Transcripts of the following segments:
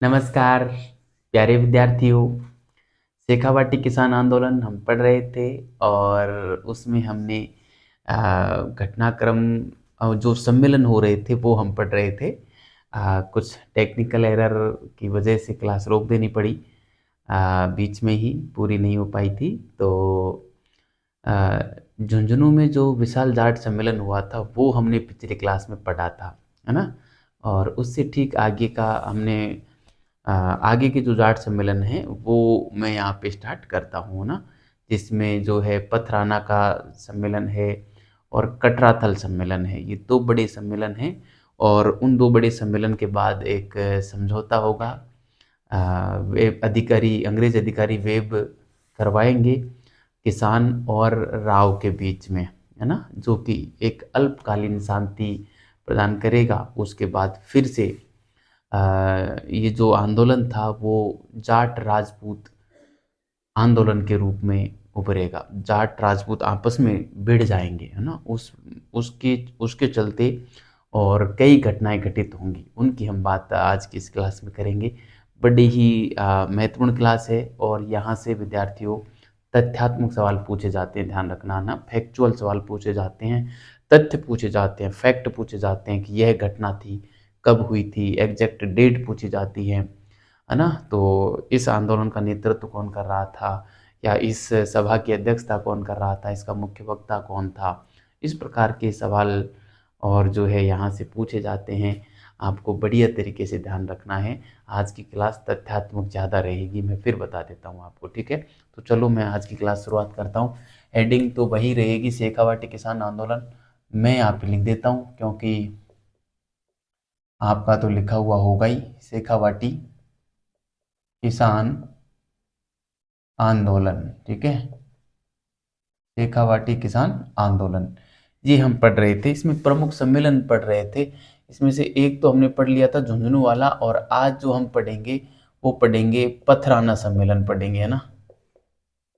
नमस्कार प्यारे विद्यार्थियों। शेखावाटी किसान आंदोलन हम पढ़ रहे थे और उसमें हमने घटनाक्रम जो सम्मेलन हो रहे थे वो हम पढ़ रहे थे। कुछ टेक्निकल एरर की वजह से क्लास रोक देनी पड़ी, बीच में ही पूरी नहीं हो पाई थी। तो अ, झुंझुनू में जो विशाल जाट सम्मेलन हुआ था वो हमने पिछले क्लास में पढ़ा था, है ना। और उससे ठीक आगे का हमने आगे के जो जाट सम्मेलन है वो मैं यहाँ पे स्टार्ट करता हूँ ना, जिसमें जो है पथराना का सम्मेलन है और कटराथल सम्मेलन है। ये दो बड़े सम्मेलन हैं और उन दो बड़े सम्मेलन के बाद एक समझौता होगा। वेब अधिकारी, अंग्रेज अधिकारी वेब करवाएंगे किसान और राव के बीच में, है ना, जो कि एक अल्पकालीन शांति प्रदान करेगा। उसके बाद फिर से ये जो आंदोलन था वो जाट राजपूत आंदोलन के रूप में उभरेगा। जाट राजपूत आपस में भिड़ जाएंगे, है ना, उसके उसके चलते और कई घटनाएं घटित होंगी, उनकी हम बात आज की इस क्लास में करेंगे। बड़ी ही महत्वपूर्ण क्लास है और यहाँ से विद्यार्थियों तथ्यात्मक सवाल पूछे जाते हैं, ध्यान रखना ना, फैक्चुअल सवाल पूछे जाते हैं, तथ्य पूछे जाते हैं, फैक्ट पूछे जाते हैं कि यह घटना थी, कब हुई थी, एग्जैक्ट डेट पूछी जाती है ना। तो इस आंदोलन का नेतृत्व कौन कर रहा था, या इस सभा की अध्यक्षता कौन कर रहा था, इसका मुख्य वक्ता कौन था, इस प्रकार के सवाल और जो है यहाँ से पूछे जाते हैं। आपको बढ़िया तरीके से ध्यान रखना है। आज की क्लास तथ्यात्मक ज़्यादा रहेगी, मैं फिर बता देता हूँ आपको, ठीक है। तो चलो मैं आज की क्लास शुरुआत करता हूँ। हेडिंग तो वही रहेगी, शेखावाटी किसान आंदोलन। मैं यहाँ पे लिख देता हूँ क्योंकि आपका तो लिखा हुआ होगा ही, शेखावाटी किसान आंदोलन, ठीक है। शेखावाटी किसान आंदोलन ये हम पढ़ रहे थे, इसमें प्रमुख सम्मेलन पढ़ रहे थे। इसमें से एक तो हमने पढ़ लिया था झुंझुनू वाला, और आज जो हम पढ़ेंगे वो पढ़ेंगे पथराना सम्मेलन पढ़ेंगे, है ना,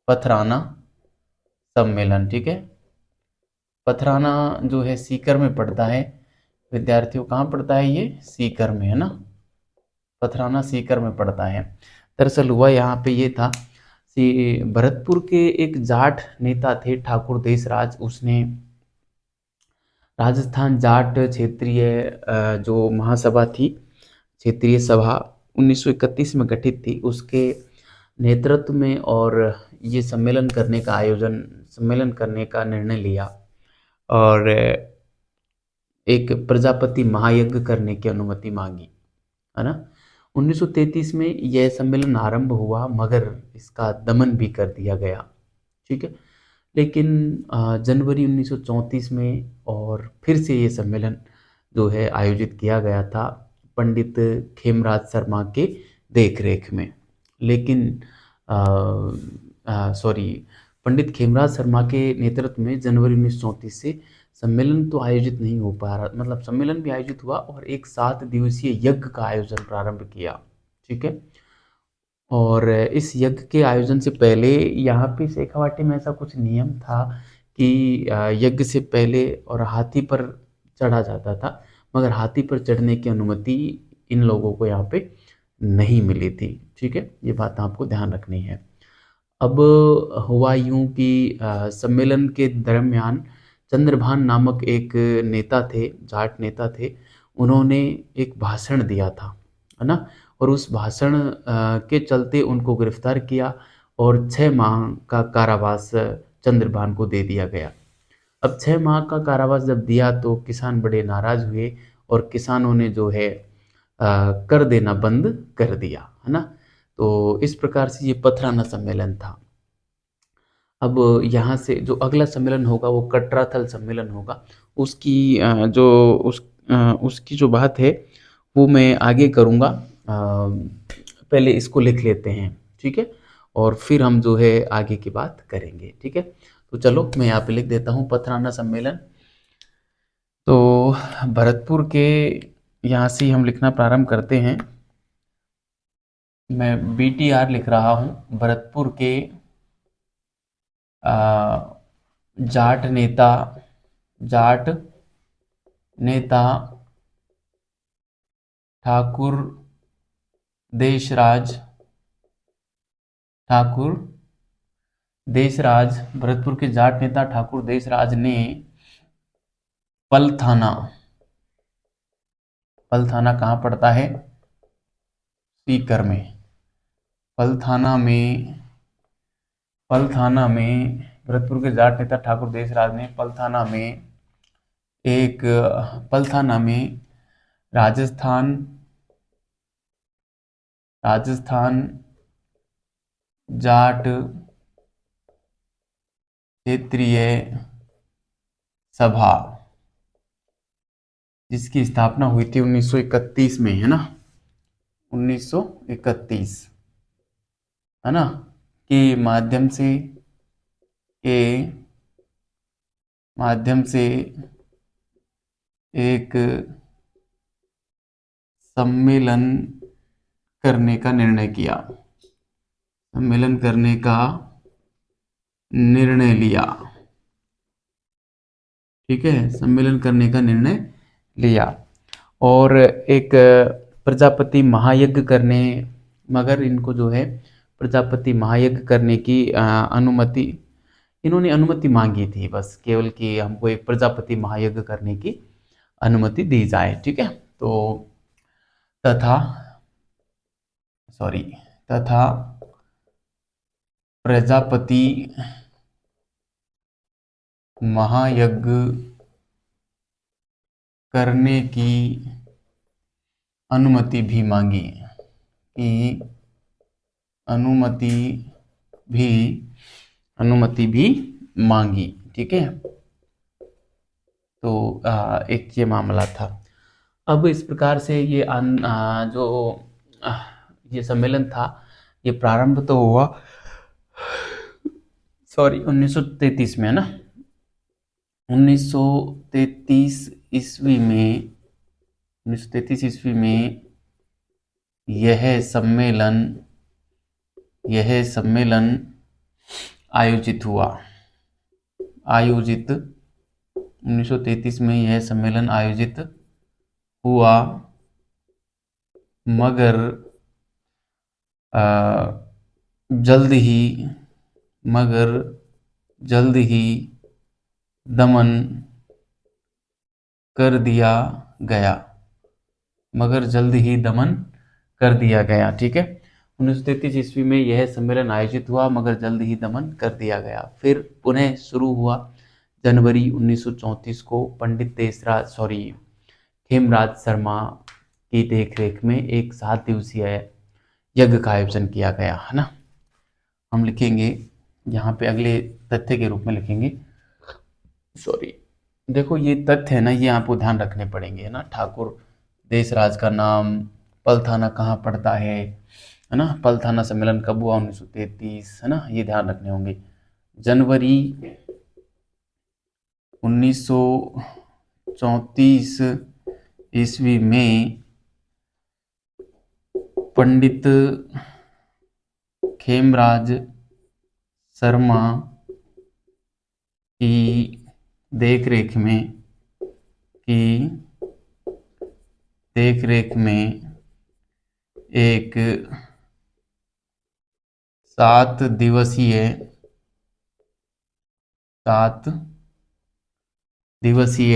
पथराना सम्मेलन, ठीक है। पथराना जो है सीकर में पड़ता है विद्यार्थियों। कहाँ पड़ता है ये? सीकर में, है ना। पथराना सीकर में पड़ता है। दरअसल हुआ यहाँ पे ये था, भरतपुर के एक जाट नेता थे ठाकुर देशराज। उसने राजस्थान जाट क्षेत्रीय जो महासभा थी, क्षेत्रीय सभा 1931 में गठित थी, उसके नेतृत्व में और ये सम्मेलन करने का निर्णय लिया और एक प्रजापति महायज्ञ करने की अनुमति मांगी, है ना। 1933 में यह सम्मेलन आरंभ हुआ मगर इसका दमन भी कर दिया गया, ठीक है। लेकिन जनवरी 1934 में और फिर से ये सम्मेलन जो है आयोजित किया गया था पंडित खेमराज शर्मा के देखरेख में। लेकिन सॉरी, पंडित खेमराज शर्मा के नेतृत्व में जनवरी 1934 से सम्मेलन तो आयोजित नहीं हो पा रहा, मतलब सम्मेलन भी आयोजित हुआ और एक 7 दिवसीय यज्ञ का आयोजन प्रारंभ किया, ठीक है। और इस यज्ञ के आयोजन से पहले यहाँ पे शेखावाटी में ऐसा कुछ नियम था कि यज्ञ से पहले और हाथी पर चढ़ा जाता था, मगर हाथी पर चढ़ने की अनुमति इन लोगों को यहाँ पे नहीं मिली थी, ठीक है। ये बात आपको ध्यान रखनी है। अब हुआ यूं कि सम्मेलन के दरमियान चंद्रभान नामक एक नेता थे, जाट नेता थे। उन्होंने एक भाषण दिया था, है ना, और उस भाषण के चलते उनको गिरफ्तार किया और 6 माह का कारावास चंद्रभान को दे दिया गया। अब 6 माह का कारावास जब दिया तो किसान बड़े नाराज हुए और किसानों ने जो है कर देना बंद कर दिया, है ना। तो इस प्रकार से ये पथराना सम्मेलन था। अब यहाँ से जो अगला सम्मेलन होगा वो कटराथल सम्मेलन होगा। उसकी उसकी जो बात है वो मैं आगे करूँगा। पहले इसको लिख लेते हैं, ठीक है, और फिर हम जो है आगे की बात करेंगे, ठीक है। तो चलो मैं यहाँ पे लिख देता हूँ पथराना सम्मेलन। तो भरतपुर के यहाँ से हम लिखना प्रारंभ करते हैं। मैं BTR लिख रहा हूँ, भरतपुर के जाट नेता, जाट नेता ठाकुर देशराज ठाकुर देशराज भरतपुर के जाट नेता ठाकुर देशराज ने पलथाना पलथाना कहाँ पड़ता है? सीकर में। पलथाना में भरतपुर के जाट नेता ठाकुर देशराज ने पलथाना में राजस्थान जाट क्षेत्रीय सभा, जिसकी स्थापना हुई थी 1931 में, है ना, 1931, है ना, के माध्यम से एक सम्मेलन करने का निर्णय लिया। ठीक है, सम्मेलन करने का निर्णय लिया और एक प्रजापति महायज्ञ करने, मगर इनको जो है प्रजापति महायज्ञ करने की इन्होंने अनुमति मांगी थी, बस केवल कि हमको एक प्रजापति महायज्ञ करने की अनुमति दी जाए। ठीक है, तो तथा प्रजापति महायज्ञ करने की अनुमति भी मांगी। ठीक है, तो एक ये मामला था। अब इस प्रकार से ये ये सम्मेलन था, ये प्रारंभ तो हुआ 1933 में, है ना, 1933 ईस्वी में यह सम्मेलन आयोजित हुआ। 1933 में यह सम्मेलन आयोजित हुआ, मगर जल्द ही दमन कर दिया गया। ठीक है, 1933 ईस्वी में यह सम्मेलन आयोजित हुआ, मगर जल्द ही दमन कर दिया गया। फिर पुनः शुरू हुआ जनवरी 1934 को पंडित खेमराज शर्मा की देखरेख में एक 7 दिवसीय यज्ञ का आयोजन किया गया, है ना। हम लिखेंगे यहाँ पे अगले तथ्य के रूप में लिखेंगे, देखो ये तथ्य है ना, ये आपको ध्यान रखने पड़ेंगे, है ना। ठाकुर देशराज का नाम, पलथाना कहाँ पड़ता है ना, पलथाना सम्मेलन कब हुआ 1933, है ना, ये ध्यान रखने होंगे। जनवरी 1934 ईस्वी में पंडित खेमराज शर्मा की देखरेख में एक 7 दिवसीय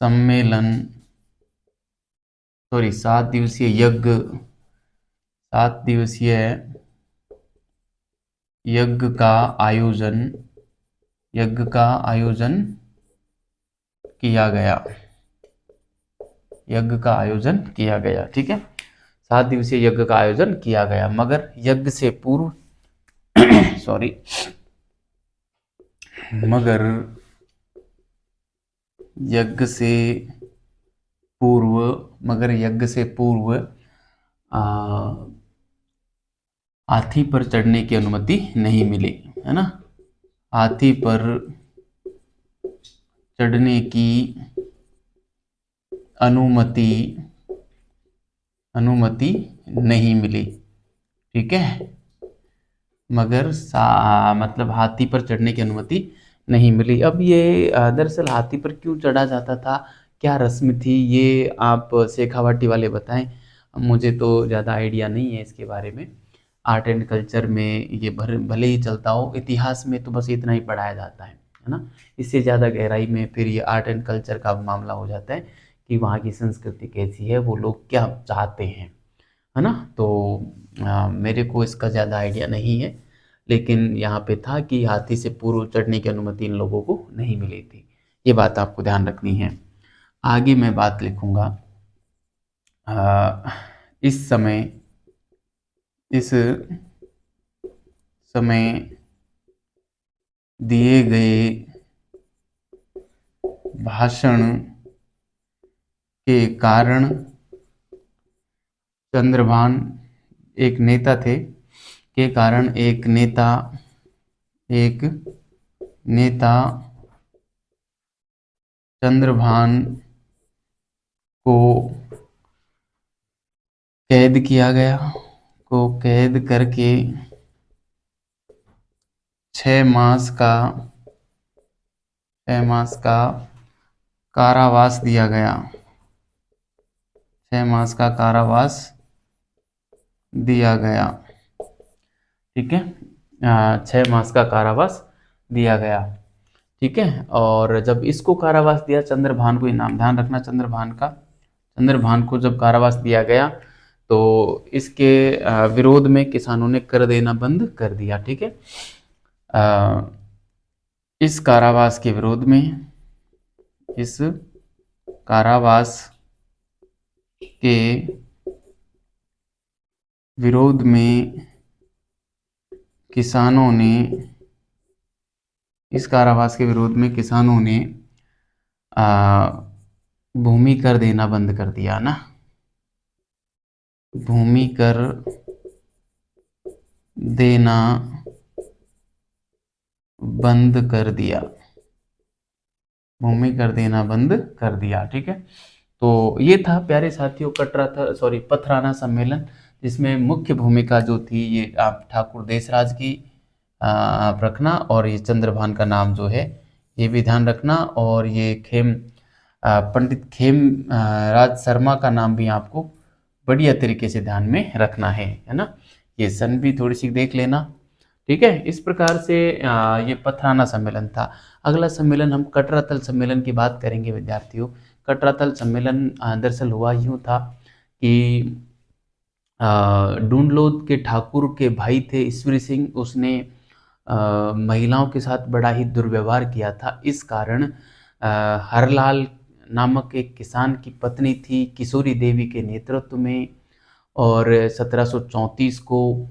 सम्मेलन 7 दिवसीय यज्ञ का आयोजन किया गया। ठीक है, 7 दिवसीय यज्ञ का आयोजन किया गया, मगर यज्ञ से पूर्व हाथी पर चढ़ने की अनुमति नहीं मिली, है ना। हाथी पर चढ़ने की अनुमति नहीं मिली। ठीक है, मगर मतलब हाथी पर चढ़ने की अनुमति नहीं मिली। अब ये दरअसल हाथी पर क्यों चढ़ा जाता था, क्या रस्म थी, ये आप शेखावाटी वाले बताएं। मुझे तो ज़्यादा आइडिया नहीं है इसके बारे में। आर्ट एंड कल्चर में ये भले ही चलता हो, इतिहास में तो बस इतना ही पढ़ाया जाता है ना। इससे ज़्यादा गहराई में फिर ये आर्ट एंड कल्चर का मामला हो जाता है कि वहाँ की संस्कृति कैसी है, वो लोग क्या चाहते हैं, है ना। तो मेरे को इसका ज़्यादा आइडिया नहीं है, लेकिन यहाँ पे था कि हाथी से पूर्व चढ़ने की अनुमति इन लोगों को नहीं मिली थी। ये बात आपको ध्यान रखनी है। आगे मैं बात लिखूंगा। इस समय दिए गए भाषण के कारण चंद्रभान एक नेता थे, के कारण एक नेता चंद्रभान को कैद किया गया, को कैद करके 6 मास का कारावास दिया गया। 6 मास का कारावास दिया गया, ठीक है। 6 मास का कारावास दिया गया, ठीक है। और जब इसको कारावास दिया चंद्रभान को, इनाम ध्यान रखना चंद्रभान को जब कारावास दिया गया तो इसके विरोध में किसानों ने कर देना बंद कर दिया, ठीक है। इस कारावास के विरोध में, इस कारावास के विरोध में किसानों ने, इस कारावास के विरोध में किसानों ने भूमि कर देना बंद कर दिया ना, भूमि कर देना बंद कर दिया, भूमि कर देना बंद कर दिया, ठीक है। तो ये था प्यारे साथियों पथराना सम्मेलन, जिसमें मुख्य भूमिका जो थी ये आप ठाकुर देशराज की आप रखना, और ये चंद्रभान का नाम जो है ये भी ध्यान रखना, और ये पंडित राज शर्मा का नाम भी आपको बढ़िया तरीके से ध्यान में रखना है ना। ये सन भी थोड़ी सी देख लेना, ठीक है। इस प्रकार से ये पथराना सम्मेलन था। अगला सम्मेलन हम कटरातल सम्मेलन की बात करेंगे विद्यार्थियों। कटरातल सम्मेलन दरअसल हुआ यूँ था कि डूंडलोद के ठाकुर के भाई थे ईश्वरी सिंह, उसने महिलाओं के साथ बड़ा ही दुर्व्यवहार किया था। इस कारण हरलाल नामक एक किसान की पत्नी थी किशोरी देवी के नेतृत्व में, और 1734 को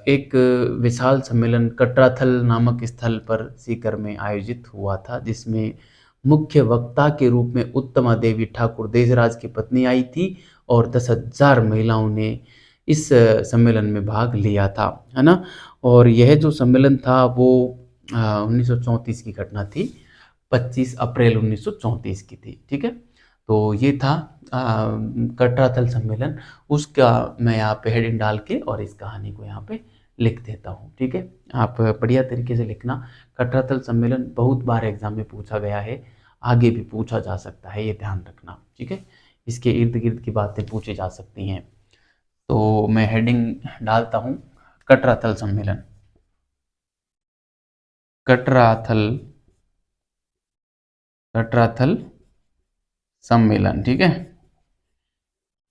एक विशाल सम्मेलन कटराथल नामक स्थल पर सीकर में आयोजित हुआ था, जिसमें मुख्य वक्ता के रूप में उत्तमा देवी ठाकुर देशराज की पत्नी आई थी, और 10,000 महिलाओं ने इस सम्मेलन में भाग लिया था, है ना। और यह जो सम्मेलन था वो 1934 की घटना थी, 25 अप्रैल 1934 की थी, ठीक है। तो ये था कटराथल सम्मेलन। उसका मैं यहाँ पे हेडिंग डाल के और इस कहानी को यहाँ पे लिख देता हूँ, ठीक है। आप बढ़िया तरीके से लिखना। कटराथल सम्मेलन बहुत बार एग्जाम में पूछा गया है, आगे भी पूछा जा सकता है, ये ध्यान रखना, ठीक है। इसके इर्द गिर्द की बातें पूछी जा सकती हैं। तो मैं हेडिंग डालता हूँ कटराथल सम्मेलन, कटराथल सम्मेलन, ठीक है।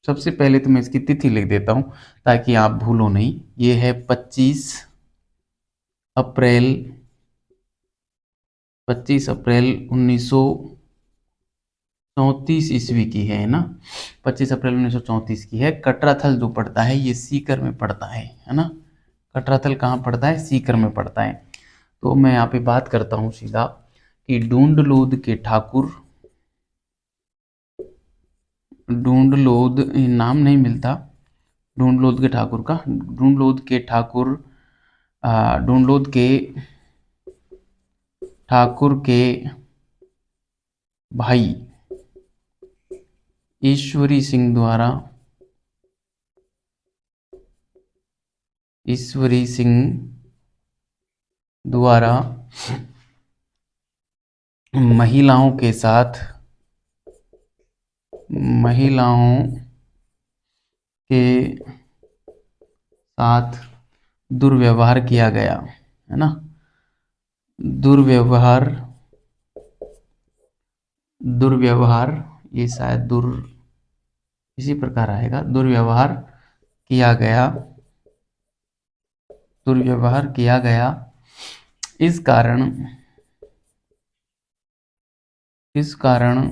सबसे पहले तो मैं इसकी तिथि लिख देता हूँ ताकि आप भूलो नहीं। ये है 25 अप्रैल 1934 ईस्वी की है ना। 25 अप्रैल 1934 की है। कटराथल जो पड़ता है ये सीकर में पड़ता है ना। कटराथल कहाँ पड़ता है? सीकर में पड़ता है। तो मैं यहाँ पे बात करता हूँ सीधा कि डूंडलोद के ठाकुर, डूंडलोद नाम नहीं मिलता डूंडलोद के ठाकुर का, डूंडलोद के ठाकुर के भाई ईश्वरी सिंह द्वारा महिलाओं के साथ दुर्व्यवहार किया गया, है ना। दुर्व्यवहार, दुर्व्यवहार, ये शायद इसी प्रकार आएगा। दुर्व्यवहार किया गया, दुर्व्यवहार किया गया। इस कारण, इस कारण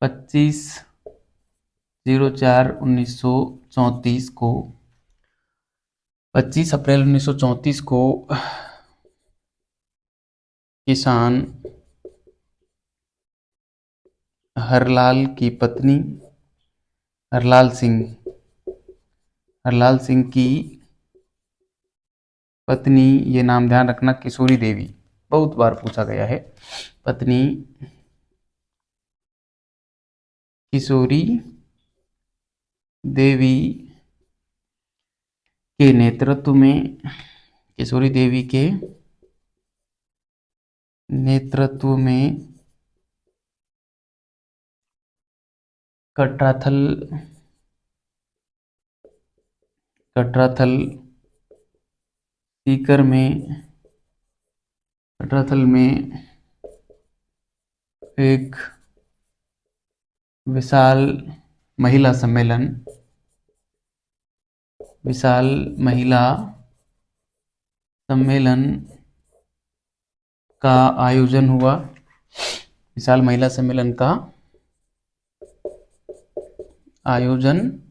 25/04/1934 को, 25 अप्रैल 1934 को किसान हरलाल की पत्नी, हरलाल सिंह, हरलाल सिंह की पत्नी, ये नाम ध्यान रखना, किशोरी देवी, बहुत बार पूछा गया है। पत्नी किशोरी देवी के नेतृत्व में, किशोरी देवी के नेतृत्व में कटराथल, कटराथल सीकर में, कटराथल में एक विशाल महिला सम्मेलन, विशाल महिला सम्मेलन का आयोजन हुआ, विशाल महिला सम्मेलन का आयोजन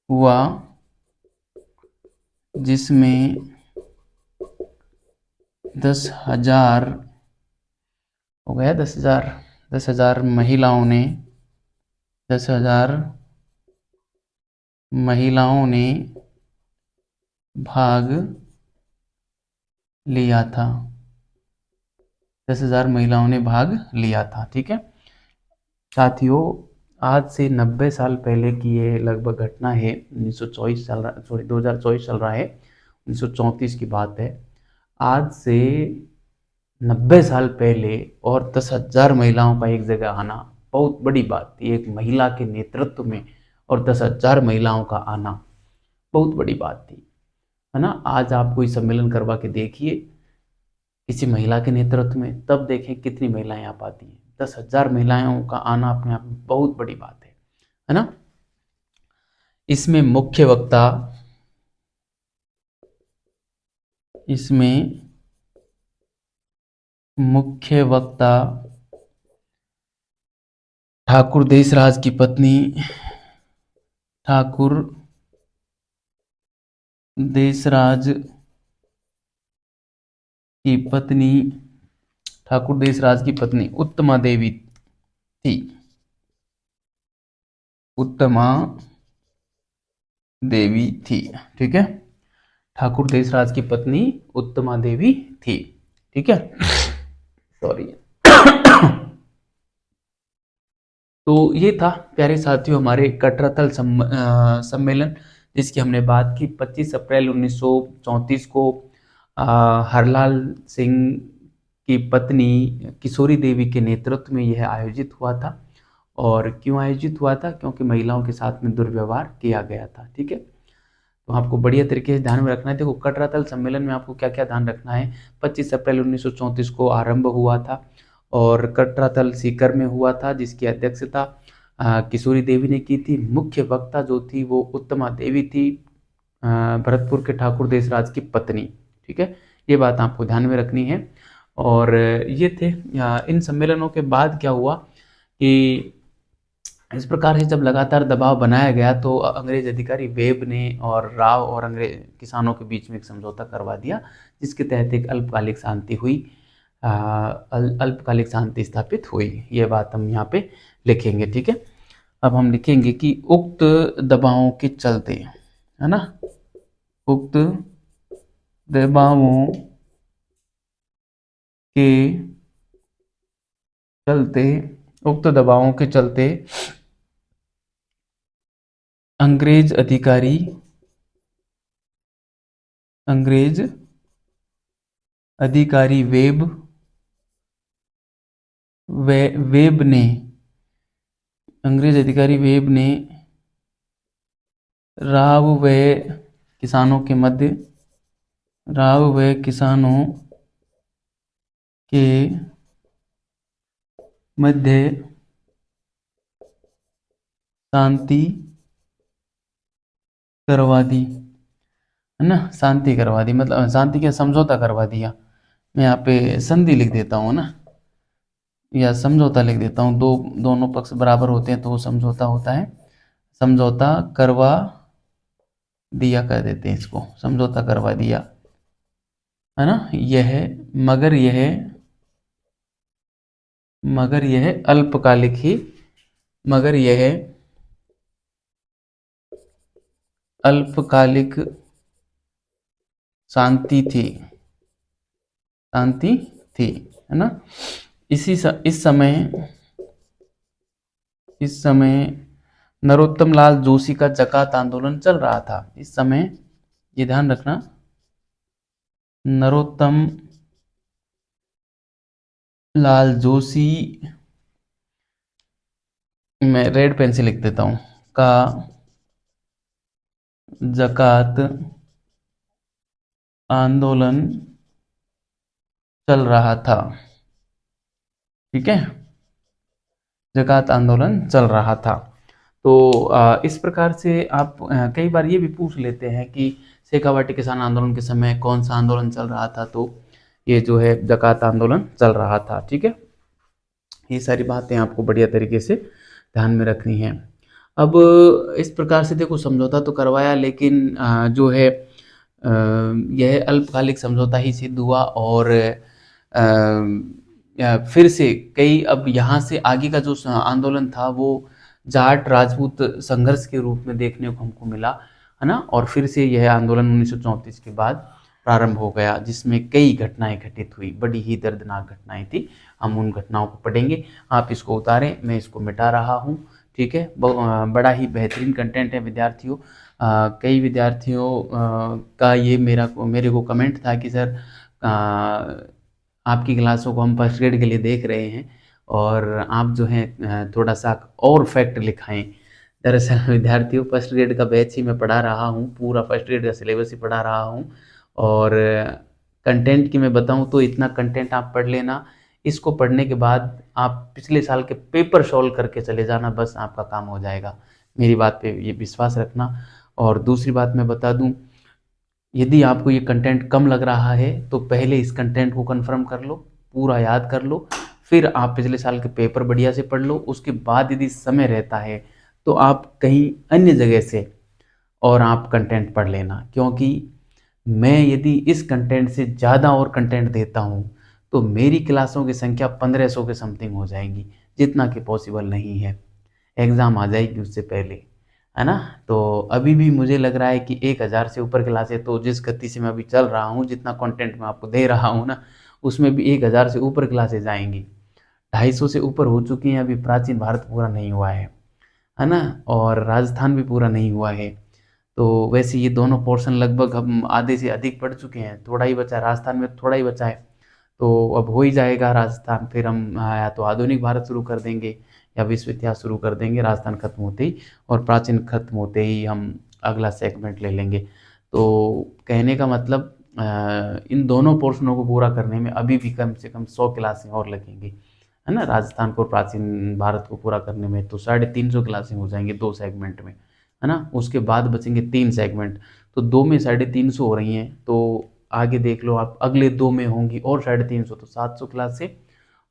हुआ, जिसमें 10,000 हो गया, 10,000 महिलाओं ने, 10,000 महिलाओं ने भाग लिया था, 10,000 महिलाओं ने भाग लिया था। ठीक है साथियों, आज से 90 साल पहले की ये लगभग घटना है। 1924 चल रहा, सॉरी 2024 चल रहा है, 1934 की बात है। आज से 90 साल पहले और 10,000 महिलाओं का एक जगह आना बहुत बड़ी बात थी। एक महिला के नेतृत्व में और 10,000 महिलाओं का आना बहुत बड़ी बात थी, है ना। आज आप कोई सम्मेलन करवा के देखिए किसी महिला के नेतृत्व में, तब देखें कितनी महिलाएं आ पाती हैं। 10,000 महिलाओं का आना अपने आप में बहुत बड़ी बात है ना। इसमें मुख्य वक्ता, इसमें मुख्य वक्ता ठाकुर देशराज की पत्नी, ठाकुर देशराज की पत्नी, ठाकुर देशराज की पत्नी उत्तमा देवी थी, उत्तमा देवी थी। ठीक है, ठाकुर देशराज की पत्नी उत्तमा देवी थी। ठीक है, सॉरी। तो ये था प्यारे साथियों हमारे कटराथल सम्मेलन, जिसकी हमने बात की। 25 अप्रैल 1934 को हरलाल सिंह की पत्नी किशोरी देवी के नेतृत्व में यह आयोजित हुआ था। और क्यों आयोजित हुआ था? क्योंकि महिलाओं के साथ में दुर्व्यवहार किया गया था। ठीक है, तो आपको बढ़िया तरीके से ध्यान में रखना है। देखो, कटराथल सम्मेलन में आपको क्या क्या ध्यान रखना है। 25 अप्रैल 1934 को आरंभ हुआ था और कटराथल सीकर में हुआ था, जिसकी अध्यक्षता किशोरी देवी ने की थी। मुख्य वक्ता जो थी वो उत्तमा देवी थी, भरतपुर के ठाकुर देशराज की पत्नी। ठीक है, ये बात आपको ध्यान में रखनी है। और ये थे इन सम्मेलनों के बाद क्या हुआ कि इस प्रकार से जब लगातार दबाव बनाया गया तो अंग्रेज अधिकारी वेब ने और राव और अंग्रेज किसानों के बीच में एक समझौता करवा दिया, जिसके तहत एक अल्पकालिक शांति हुई, अल्पकालिक शांति स्थापित हुई। ये बात हम यहाँ पे लिखेंगे। ठीक है, अब हम लिखेंगे कि उक्त दबावों के चलते, है ना, उक्त दबावों के चलते, उक्त दबावों के चलते अंग्रेज अधिकारी वेब ने, अंग्रेज अधिकारी वेब ने राव व किसानों के मध्य, राव व किसानों के मध्य शांति करवा दी, है ना। शांति करवा दी मतलब शांति क्या, समझौता करवा दिया। मैं यहाँ पे संधि लिख देता हूँ ना, या समझौता लिख देता हूँ। दोनों पक्ष बराबर होते हैं तो वो समझौता होता है। समझौता करवा दिया कर देते हैं इसको, समझौता करवा दिया, है ना। यह मगर यह मगर यह अल्पकालिक ही, मगर यह अल्पकालिक शांति थी, शांति थी, है ना। इस समय नरोत्तम लाल जोशी का जकात आंदोलन चल रहा था। इस समय, ये ध्यान रखना, नरोत्तम लाल जोशी, मैं रेड पेन से लिख देता हूं, का जकात आंदोलन चल रहा था। ठीक है, जकात आंदोलन चल रहा था। तो इस प्रकार से आप कई बार ये भी पूछ लेते हैं कि शेखावाटी किसान आंदोलन के समय कौन सा आंदोलन चल रहा था, तो ये जो है जकात आंदोलन चल रहा था। ठीक है, ये सारी बातें आपको बढ़िया तरीके से ध्यान में रखनी है। अब इस प्रकार से देखो, समझौता तो करवाया, लेकिन जो है यह अल्पकालिक समझौता ही सिद्ध हुआ। और फिर से कई, अब यहाँ से आगे का जो आंदोलन था वो जाट राजपूत संघर्ष के रूप में देखने को हमको मिला, है ना। और फिर से यह आंदोलन 1934 के बाद प्रारंभ हो गया, जिसमें कई घटनाएं घटित हुई, बड़ी ही दर्दनाक घटनाएं थी। हम उन घटनाओं को पढ़ेंगे। आप इसको उतारें, मैं इसको मिटा रहा हूँ। ठीक है, बड़ा ही बेहतरीन कंटेंट है विद्यार्थियों। कई विद्यार्थियों का ये मेरे को कमेंट था कि सर आपकी क्लासों को हम फर्स्ट ग्रेड के लिए देख रहे हैं और आप जो है थोड़ा सा और फैक्ट लिखाएं। दरअसल विद्यार्थियों, फर्स्ट ग्रेड का बैच ही मैं पढ़ा रहा हूँ, पूरा फर्स्ट ग्रेड का सिलेबस ही पढ़ा रहा हूँ। और कंटेंट की मैं बताऊँ तो इतना कंटेंट आप पढ़ लेना। इसको पढ़ने के बाद आप पिछले साल के पेपर सॉल्व करके चले जाना, बस आपका काम हो जाएगा। मेरी बात पे ये विश्वास रखना। और दूसरी बात मैं बता दूं, यदि आपको ये कंटेंट कम लग रहा है तो पहले इस कंटेंट को कंफर्म कर लो, पूरा याद कर लो, फिर आप पिछले साल के पेपर बढ़िया से पढ़ लो। उसके बाद यदि समय रहता है तो आप कहीं अन्य जगह से और आप कंटेंट पढ़ लेना, क्योंकि मैं यदि इस कंटेंट से ज़्यादा और कंटेंट देता हूँ तो मेरी क्लासों की संख्या 1500 के समथिंग हो जाएगी, जितना कि पॉसिबल नहीं है। एग्ज़ाम आ जाएगी उससे पहले, है ना। तो अभी भी मुझे लग रहा है कि 1000 से ऊपर क्लासें, तो जिस गति से मैं अभी चल रहा हूँ, जितना कंटेंट मैं आपको दे रहा हूँ ना, उसमें भी 1000 से ऊपर क्लासेज आएंगी। 250 से ऊपर हो चुकी हैं, अभी प्राचीन भारत पूरा नहीं हुआ है ना। और राजस्थान भी पूरा नहीं हुआ है। तो वैसे ये दोनों पोर्शन लगभग हम आधे से अधिक पढ़ चुके हैं, थोड़ा ही बचा है, राजस्थान में थोड़ा ही बचा है। तो अब हो ही जाएगा राजस्थान, फिर हम या तो आधुनिक भारत शुरू कर देंगे या विश्व इतिहास शुरू कर देंगे, राजस्थान खत्म होते ही, और प्राचीन खत्म होते ही हम अगला सेगमेंट ले लेंगे। तो कहने का मतलब इन दोनों पोर्शनों को पूरा करने में अभी भी कम से कम 100 क्लासें और लगेंगी, है ना। राजस्थान को, प्राचीन भारत को पूरा करने में तो 350 क्लासें हो जाएंगी 2 सेगमेंट में, है ना। उसके बाद बचेंगे 3 सेगमेंट, तो 2 में 350 हो रही हैं, तो आगे देख लो आप, अगले 2 में होंगी और 350, तो 700 क्लासें।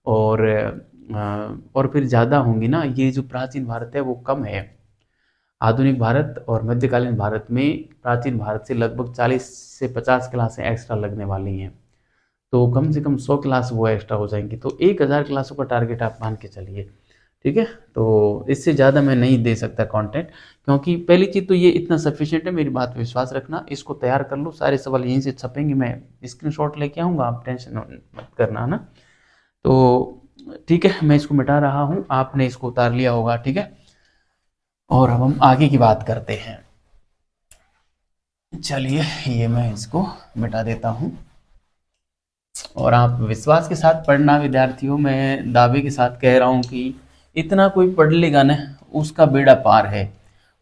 और फिर ज़्यादा होंगी ना, ये जो प्राचीन भारत है वो कम है। आधुनिक भारत और मध्यकालीन भारत में प्राचीन भारत से लगभग 40 से 50 क्लासें एक्स्ट्रा लगने वाली हैं, तो कम से कम 100 क्लास वो एक्स्ट्रा हो जाएंगी, तो 1000 क्लासों का टारगेट आप मान के चलिए। ठीक है, तो इससे ज़्यादा मैं नहीं दे सकता कंटेंट, क्योंकि पहली चीज़ तो ये इतना सफिशिएंट है, मेरी बात पे विश्वास रखना। इसको तैयार कर लो, सारे सवाल यहीं से छपेंगे, मैं स्क्रीनशॉट लेके आऊँगा, आप टेंशन मत करना, है ना। तो ठीक है, मैं इसको मिटा रहा हूँ, आपने इसको उतार लिया होगा। ठीक है, और अब हम आगे की बात करते हैं। चलिए, ये मैं इसको मिटा देता हूँ और आप विश्वास के साथ पढ़ना विद्यार्थियों। मैं दावे के साथ कह रहा हूँ कि इतना कोई पढ़ लेगा ना, उसका बेड़ा पार है।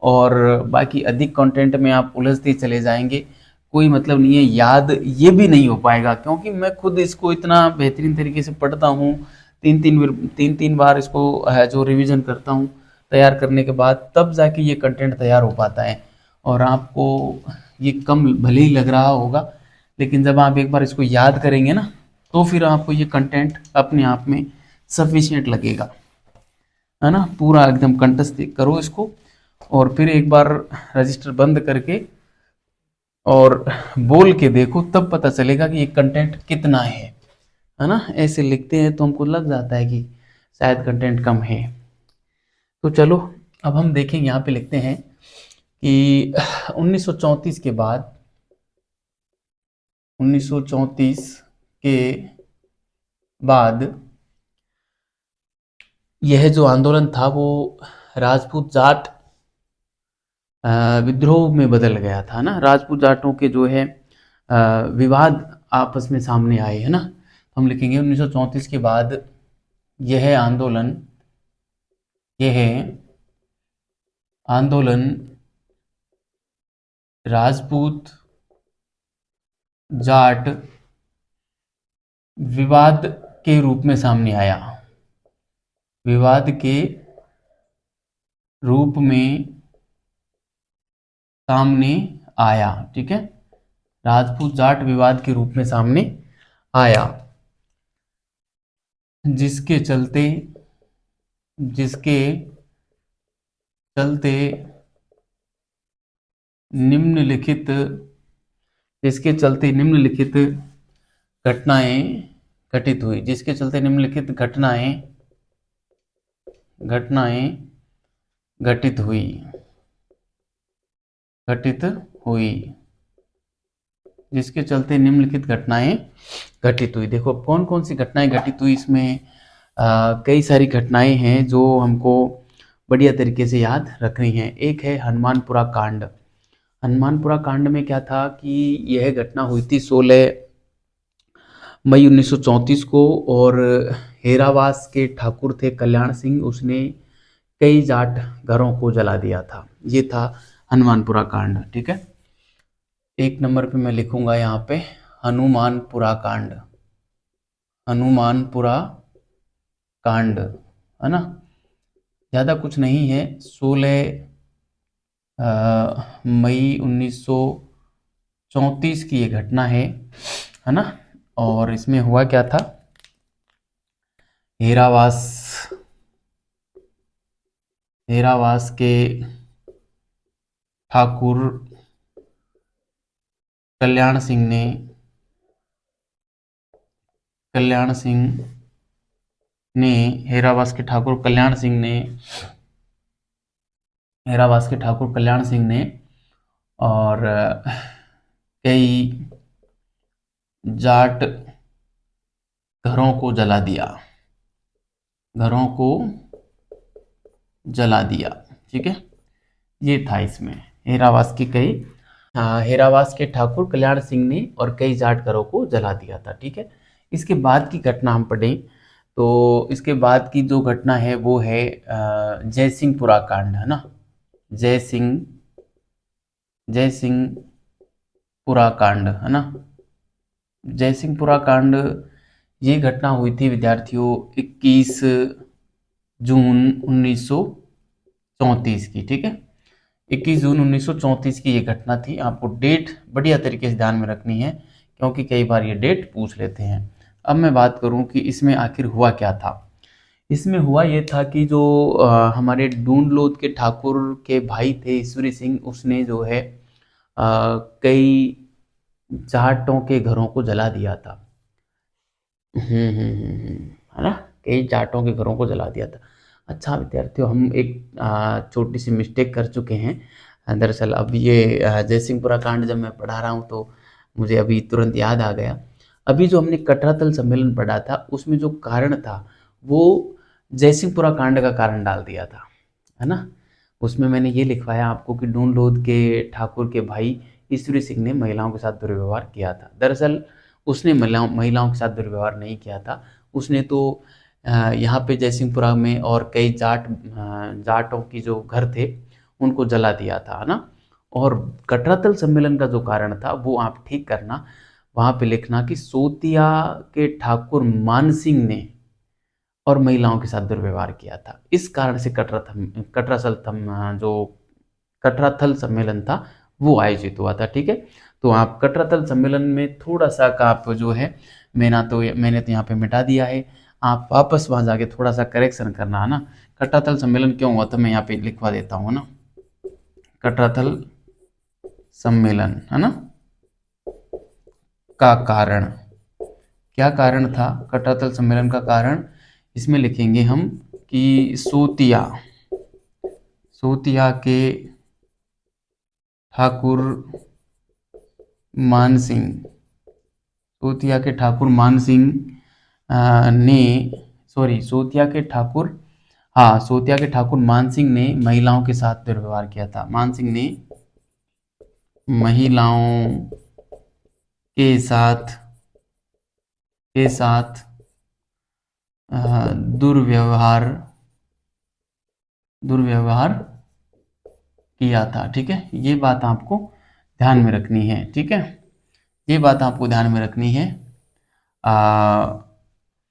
और बाकी अधिक कंटेंट में आप उलझते चले जाएंगे, कोई मतलब नहीं है, याद ये भी नहीं हो पाएगा, क्योंकि मैं खुद इसको इतना बेहतरीन तरीके से पढ़ता हूँ, तीन तीन बार इसको जो रिवीजन करता हूँ तैयार करने के बाद, तब जाके ये कंटेंट तैयार हो पाता है। और आपको ये कम भले ही लग रहा होगा, लेकिन जब आप एक बार इसको याद करेंगे ना, तो फिर आपको ये कंटेंट अपने आप में सफिशिएंट लगेगा, है ना। पूरा एकदम कंठस्थ करो इसको, और फिर एक बार रजिस्टर बंद करके और बोल के देखो, तब पता चलेगा कि ये कंटेंट कितना है ना। ऐसे लिखते हैं तो हमको लग जाता है कि शायद कंटेंट कम है। तो चलो अब हम देखेंगे, यहाँ पे लिखते हैं कि 1934 के बाद, 1934 के बाद यह जो आंदोलन था वो राजपूत जाट विद्रोह में बदल गया था ना। राजपूत जाटों के जो है विवाद आपस में सामने आए, है ना। तो हम लिखेंगे 1934 के बाद यह आंदोलन, यह आंदोलन राजपूत जाट विवाद के रूप में सामने आया, विवाद के रूप में सामने आया, ठीक है। राजपूत जाट विवाद के रूप में सामने आया, जिसके चलते चलते निम्नलिखित जिसके चलते निम्नलिखित घटनाएं घटित हुई, जिसके चलते निम्नलिखित घटनाएं घटित हुई, जिसके चलते निम्नलिखित घटनाएं घटित हुई। देखो कौन कौन सी घटनाएं घटित हुई इसमें, कई सारी घटनाएं हैं जो हमको बढ़िया तरीके से याद रखनी है। एक है हनुमानपुरा कांड। हनुमानपुरा कांड में क्या था कि यह घटना हुई थी 16 मई 1934 को, और हेरावास के ठाकुर थे कल्याण सिंह, उसने कई जाट घरों को जला दिया था। ये था हनुमानपुरा कांड, ठीक है। एक नंबर पे मैं लिखूंगा यहाँ पे हनुमानपुरा कांड, हनुमानपुरा कांड, है ना। ज़्यादा कुछ नहीं है, 16 मई 1934 की ये घटना है ना। और इसमें हुआ क्या था, हेरावास के ठाकुर कल्याण सिंह ने हेरावास के ठाकुर कल्याण सिंह ने और कई जाट घरों को जला दिया, ठीक है। ये था इसमें हेरावास के ठाकुर कल्याण सिंह ने और कई जाट घरों को जला दिया था, ठीक है। इसके बाद की घटना हम पढ़ें तो इसके बाद की जो घटना है वो है जयसिंहपुरा कांड, है ना। जयसिंहपुरा कांड, है ना। जयसिंहपुरा कांड ये घटना हुई थी विद्यार्थियों 21 जून 1934 की, ठीक है। 21 जून 1934 की ये घटना थी। आपको डेट बढ़िया तरीके से ध्यान में रखनी है, क्योंकि कई बार ये डेट पूछ लेते हैं। अब मैं बात करूं कि इसमें आखिर हुआ क्या था। इसमें हुआ ये था कि जो हमारे डूंडलोद के ठाकुर के भाई थे ईश्वरी सिंह, उसने जो है कई जाटों के घरों को जला दिया था। है ना, कई जाटों के घरों को जला दिया था। अच्छा विद्यार्थियों, हम एक छोटी सी मिस्टेक कर चुके हैं। दरअसल अब ये जयसिंहपुरा कांड जब मैं पढ़ा रहा हूँ तो मुझे अभी तुरंत याद आ गया। अभी जो हमने कटरातल सम्मेलन पढ़ा था उसमें जो कारण था वो जयसिंहपुरा कांड का कारण डाल दिया था, है ना। उसमें मैंने ये लिखवाया आपको कि डूंडलोद के ठाकुर के भाई ईश्वरी सिंह ने महिलाओं के साथ दुर्व्यवहार किया था। दरअसल उसने महिलाओं के साथ दुर्व्यवहार नहीं किया था। उसने तो यहाँ पे जयसिंहपुरा में और कई जाटों की जो घर थे उनको जला दिया था, है ना। और कटरातल सम्मेलन का जो कारण था वो आप ठीक करना, वहाँ पे लिखना कि सोतिया के ठाकुर मान सिंह ने और महिलाओं के साथ दुर्व्यवहार किया था। इस कारण से जो कटराथल सम्मेलन था वो आयोजित हुआ था। ठीक है, तो आप कटराथल सम्मेलन में थोड़ा सा का आप जो है, मैंने तो यहाँ पे मिटा दिया है, आप वापस वहाँ जाके थोड़ा सा करेक्शन करना, है ना। कटराथल सम्मेलन क्यों हुआ था मैं यहाँ पे लिखवा देता हूँ ना। कटराथल सम्मेलन, है ना, का कारण, क्या कारण था कटरातल सम्मेलन का कारण, इसमें लिखेंगे हम कि सोतिया के ठाकुर मान सिंह, सोतिया के ठाकुर मान सिंह ने, सॉरी, सोतिया के ठाकुर, हाँ, सोतिया के ठाकुर मान सिंह ने महिलाओं के साथ दुर्व्यवहार किया था। मान सिंह ने महिलाओं के साथ दुर्व्यवहार दुर्व्यवहार किया था। ठीक है, ये बात आपको ध्यान में रखनी है। ठीक है, ये बात आपको ध्यान में रखनी है।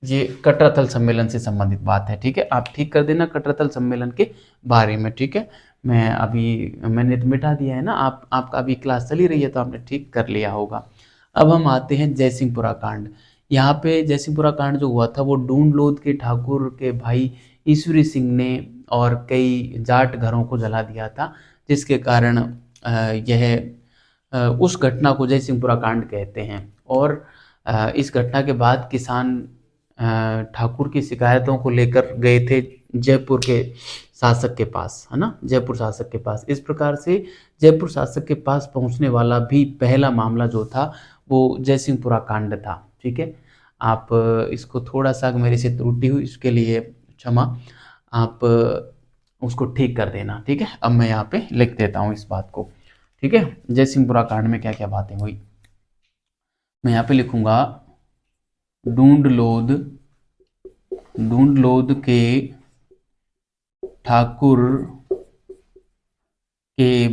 ये कटरातल सम्मेलन से संबंधित बात है। ठीक है, आप ठीक कर देना कटरातल सम्मेलन के बारे में। ठीक है, मैंने तो मिटा दिया है ना, आपका अभी क्लास चली रही है तो आपने ठीक कर लिया होगा। अब हम आते हैं जयसिंहपुरा कांड। यहाँ पे जयसिंहपुरा कांड जो हुआ था वो ढूंढ लोध के ठाकुर के भाई ईश्वरी सिंह ने और कई जाट घरों को जला दिया था, जिसके कारण उस घटना को जयसिंहपुरा कांड कहते हैं। और इस घटना के बाद किसान ठाकुर की शिकायतों को लेकर गए थे जयपुर के शासक के पास, है ना, जयपुर शासक के पास। इस प्रकार से जयपुर शासक के पास पहुंचने वाला भी पहला मामला जो था वो जयसिंहपुरा कांड था। ठीक है, आप इसको थोड़ा सा मेरे से त्रुटि हुई इसके लिए क्षमा, आप उसको ठीक कर देना। ठीक है, अब मैं यहाँ पे लिख देता हूँ इस बात को। ठीक है, जयसिंहपुरा कांड में क्या क्या बातें हुई मैं यहाँ पे लिखूंगा। ढूंढ लोध के ठाकुर के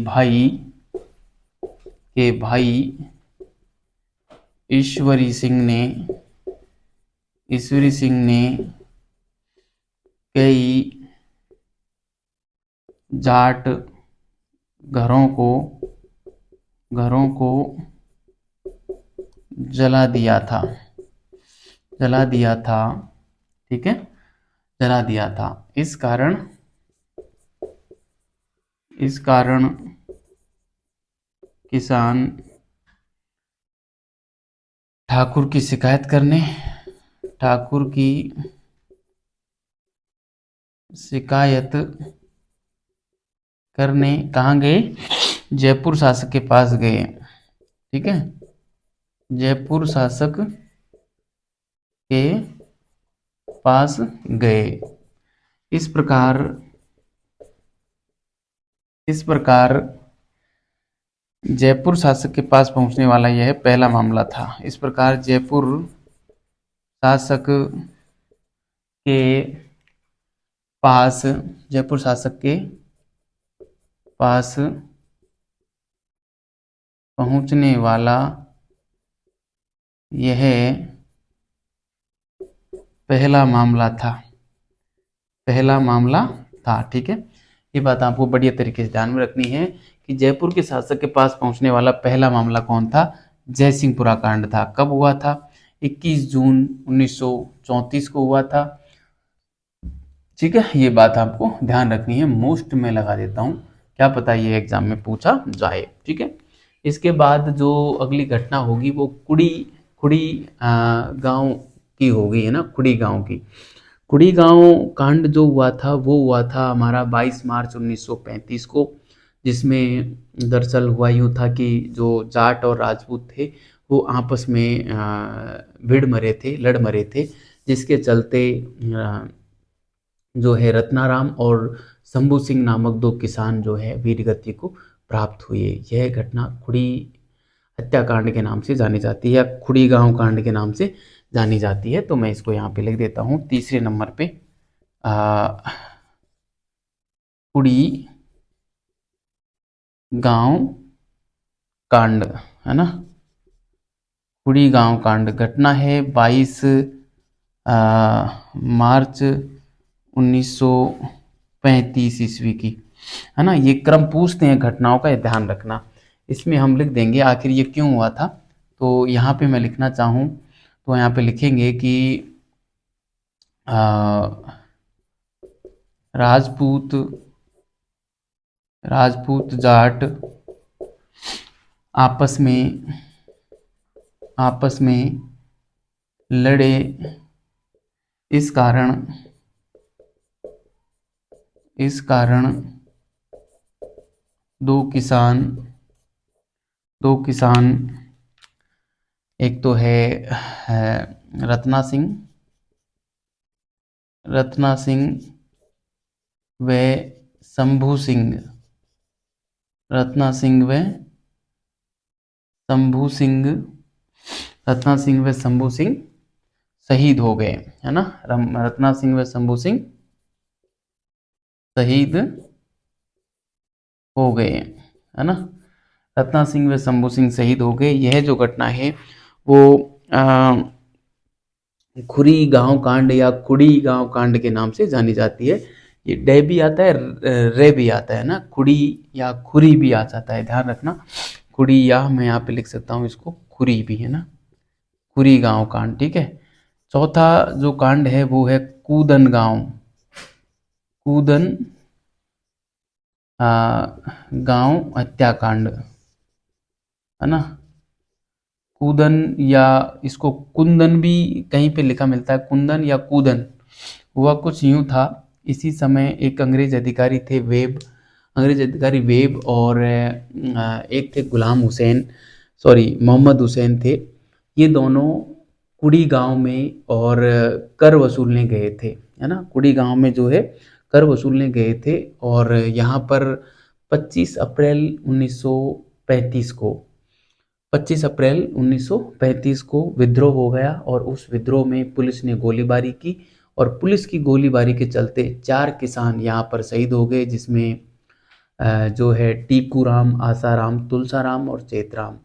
भाई ईश्वरी सिंह ने कई जाट घरों को जला दिया था। ठीक है, जला दिया था। इस कारण किसान ठाकुर की शिकायत करने कहाँ गए, जयपुर शासक के पास गए। ठीक है, जयपुर शासक के पास गए। इस प्रकार जयपुर शासक के पास पहुंचने वाला यह पहला मामला था। इस प्रकार जयपुर शासक के पास पहुंचने वाला यह पहला मामला था। ठीक है, ये बात आपको बढ़िया तरीके से ध्यान में रखनी है कि जयपुर के शासक के पास पहुंचने वाला पहला मामला कौन था, जयसिंहपुरा कांड था। कब हुआ था, 21 जून 1934 को हुआ था। ठीक है, ये बात आपको ध्यान रखनी है, मोस्ट में लगा देता हूँ, क्या पता ये एग्जाम में पूछा जाए। ठीक है, इसके बाद जो अगली घटना होगी वो खुड़ी गांव की होगी, है ना, खुड़ी गांव की। खुड़ी गांव कांड जो हुआ था वो हुआ था हमारा 22 मार्च 1935 को, जिसमें दरअसल हुआ यूँ था कि जो जाट और राजपूत थे वो आपस में लड़ मरे थे, जिसके चलते जो है रत्नाराम और शंभू सिंह नामक दो किसान जो है वीरगति को प्राप्त हुए। यह घटना खुड़ी हत्याकांड के नाम से जानी जाती है या खुड़ी गांव कांड के नाम से जानी जाती है। तो मैं इसको यहाँ पे लिख देता हूँ तीसरे नंबर पे, खुड़ी गांव कांड, है ना, कुड़ी गांव कांड। घटना है 22 मार्च 1935 ईस्वी की, है ना। ये क्रम पूछते हैं घटनाओं का, ये ध्यान रखना। इसमें हम लिख देंगे आखिर ये क्यों हुआ था। तो यहाँ पे मैं लिखना चाहूँ तो यहाँ पे लिखेंगे कि राजपूत राजपूत जाट आपस में लड़े, इस कारण दो किसान, एक तो है रत्ना सिंह व शंभू सिंह, रत्ना सिंह व शंभू सिंह शहीद हो गए, है ना। रत्ना सिंह व शंभू सिंह शहीद हो गए, है ना। रत्ना सिंह व शंभू सिंह शहीद हो गए। यह जो घटना है वो खुरी गांव कांड या कुड़ी गांव कांड के नाम से जानी जाती है। ये डे भी आता है, रे भी आता है ना, कुड़ी या खुरी भी आ जाता है, ध्यान रखना। कुड़ी या मैं यहाँ पे लिख सकता हूँ इसको खुरी भी, है ना, खुरी गांव कांड, ठीक है। चौथा जो कांड है वो है कूदन गांव हत्याकांड, है ना। कूदन या इसको कुंदन भी कहीं पे लिखा मिलता है, कुंदन या कूदन। हुआ कुछ यूं था, इसी समय एक अंग्रेज अधिकारी वेब और एक थे मोहम्मद हुसैन थे। ये दोनों कुड़ी गांव में और कर वसूलने गए थे, है ना। कुड़ी गांव में जो है कर वसूलने गए थे और यहाँ पर 25 अप्रैल 1935 को 25 अप्रैल 1935 को विद्रोह हो गया और उस विद्रोह में पुलिस ने गोलीबारी की और पुलिस की गोलीबारी के चलते 4 किसान यहाँ पर शहीद हो गए, जिसमें जो है टीकूराम, आसाराम, तुलसाराम और चेतराम,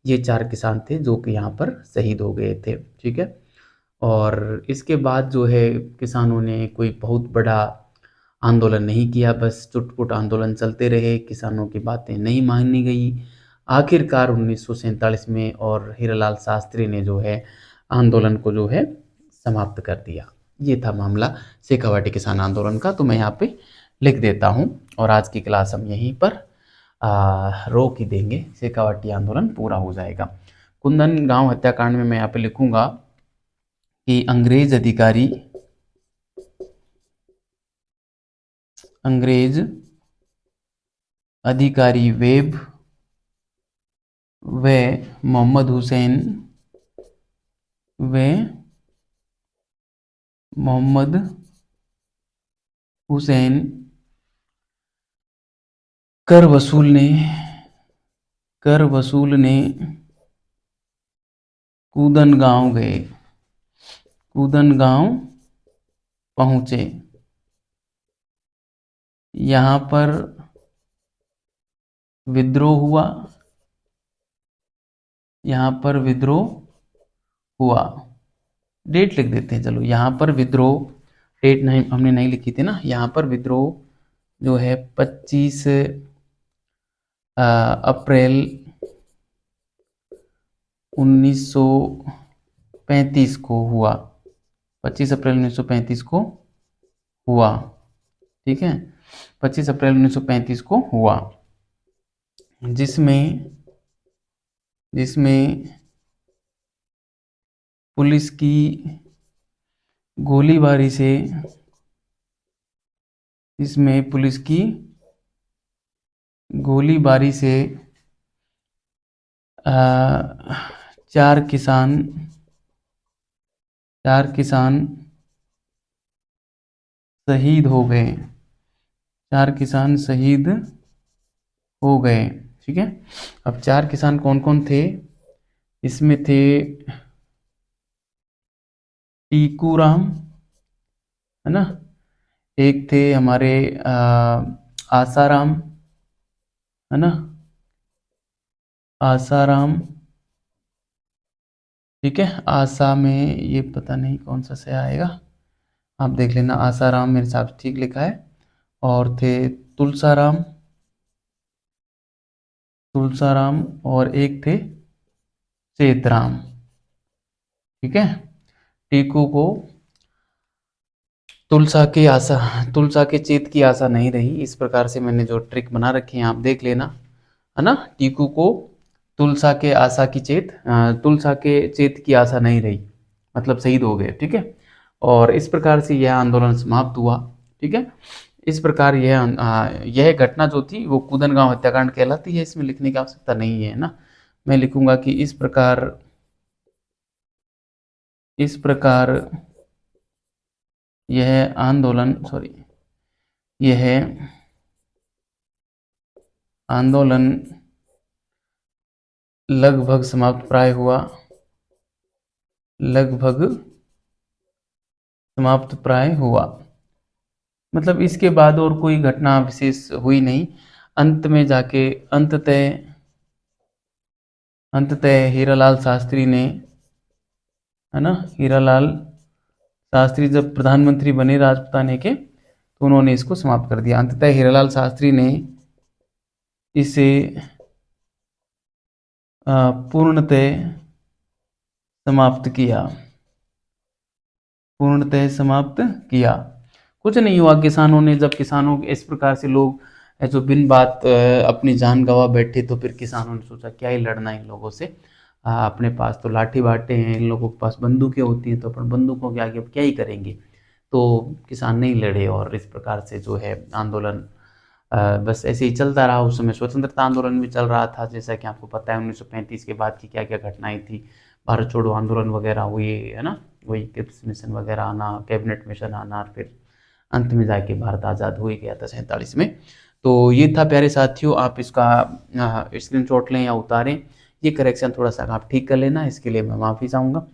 ये 4 किसान थे जो कि यहाँ पर शहीद हो गए थे, ठीक है। और इसके बाद जो है किसानों ने कोई बहुत बड़ा आंदोलन नहीं किया, बस चुटपुट आंदोलन चलते रहे, किसानों की बातें नहीं मानी गई। आखिरकार 1947 में और हीरालाल शास्त्री ने जो है आंदोलन को जो है समाप्त कर दिया। ये था मामला शेखावाटी किसान आंदोलन का। तो मैं यहाँ पे लिख देता हूँ और आज की क्लास हम यहीं पर रोक ही देंगे, शेखावाटी आंदोलन पूरा हो जाएगा। कुंदन गांव हत्याकांड में मैं यहाँ पे लिखूंगा कि अंग्रेज अधिकारी वेब व मोहम्मद हुसैन कर वसूलने कूदन गांव पहुंचे। यहाँ पर विद्रोह हुआ। डेट लिख देते हैं, चलो यहाँ पर विद्रोह, डेट नहीं हमने नहीं लिखी थी ना। यहाँ पर विद्रोह जो है 25 अप्रैल 1935 को हुआ। 25 अप्रैल 1935 को हुआ, ठीक है। 25 अप्रैल 1935 को हुआ, जिसमें पुलिस की गोलीबारी से 4 किसान शहीद हो गए, 4 किसान शहीद हो गए, ठीक है। अब 4 किसान कौन कौन थे? इसमें थे टीकूराम, है ना, एक थे हमारे आसाराम, है ना, आसाराम, ठीक है। आशा में ये पता नहीं कौन सा से आएगा, आप देख लेना। आसाराम मेरे हिसाब से ठीक लिखा है। और थे तुलसाराम, तुलसाराम, और एक थे चेतराम, ठीक है। टीकू को तुलसा के चेत की आशा नहीं रही। इस प्रकार से मैंने जो ट्रिक बना रखी है आप देख लेना, है ना। टीकू को तुलसा के चेत की आशा नहीं रही, मतलब शहीद हो गए, ठीक है। और इस प्रकार से यह आंदोलन समाप्त हुआ, ठीक है। इस प्रकार यह घटना जो थी वो कूदन गांव हत्याकांड कहलाती है। इसमें लिखने की आवश्यकता नहीं है ना, मैं लिखूंगा कि इस प्रकार यह आंदोलन लगभग समाप्त प्राय हुआ, लगभग समाप्त प्राय हुआ, मतलब इसके बाद और कोई घटना विशेष हुई नहीं। अंत में जाके अंततः हीरालाल शास्त्री ने, है ना, हीरालाल शास्त्री जब प्रधानमंत्री बने राजपुताने के, तो उन्होंने इसको समाप्त कर दिया। अंततः हीरालाल शास्त्री ने इसे पूर्णतः समाप्त किया, पूर्णतः समाप्त किया। कुछ नहीं हुआ, किसानों ने, जब किसानों इस प्रकार से लोग जो बिन बात अपनी जान गंवा बैठे, तो फिर किसानों ने सोचा क्या ही लड़ना इन लोगों से, अपने पास तो लाठी बाटे हैं, इन लोगों के पास बंदूकें होती हैं, तो अपन बंदूकों के आगे अब क्या ही करेंगे। तो किसान नहीं लड़े, और इस प्रकार से जो है आंदोलन बस ऐसे ही चलता रहा। उस समय स्वतंत्रता आंदोलन भी चल रहा था, जैसा कि आपको पता है 1935 के बाद की क्या क्या घटनाएं थी, भारत छोड़ो आंदोलन वगैरह हुए, है ना, वही क्रिप्स मिशन वगैरह आना, कैबिनेट मिशन आना, फिर अंत में जाके भारत आज़ाद हो ही गया था 47 में। तो ये था प्यारे साथियों, आप इसका स्क्रीनशॉट लें या उतारें, ये करेक्शन थोड़ा सा आप ठीक कर लेना, इसके लिए मैं माफ़ी चाहूँगा,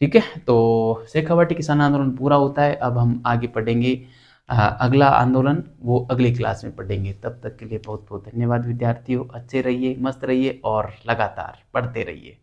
ठीक है। तो शेखावाटी किसान आंदोलन पूरा होता है। अब हम आगे पढ़ेंगे अगला आंदोलन, वो अगली क्लास में पढ़ेंगे। तब तक के लिए बहुत बहुत धन्यवाद विद्यार्थियों, अच्छे रहिए, मस्त रहिए और लगातार पढ़ते रहिए।